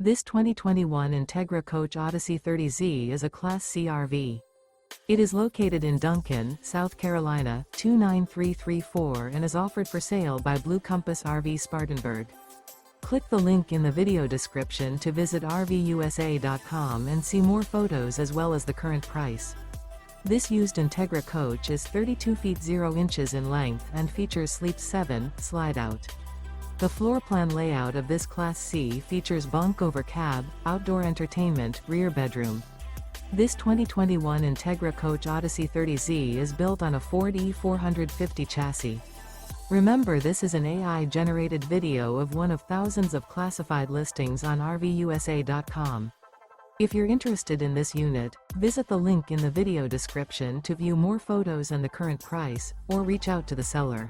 This 2021 Entegra Coach Odyssey 30Z is a Class C RV. It is located in Duncan, South Carolina, 29334 and is offered for sale by Blue Compass RV Spartanburg. Click the link in the video description to visit RVUSA.com and see more photos as well as the current price. This used Entegra coach is 32 feet 0 inches in length and features Sleep 7 Slideout. The floor plan layout of this Class C features bunk over cab, outdoor entertainment, rear bedroom. This 2021 Entegra Coach Odyssey 30Z is built on a Ford E450 chassis. Remember, this is an AI-generated video of one of thousands of classified listings on RVUSA.com. If you're interested in this unit, visit the link in the video description to view more photos and the current price, or reach out to the seller.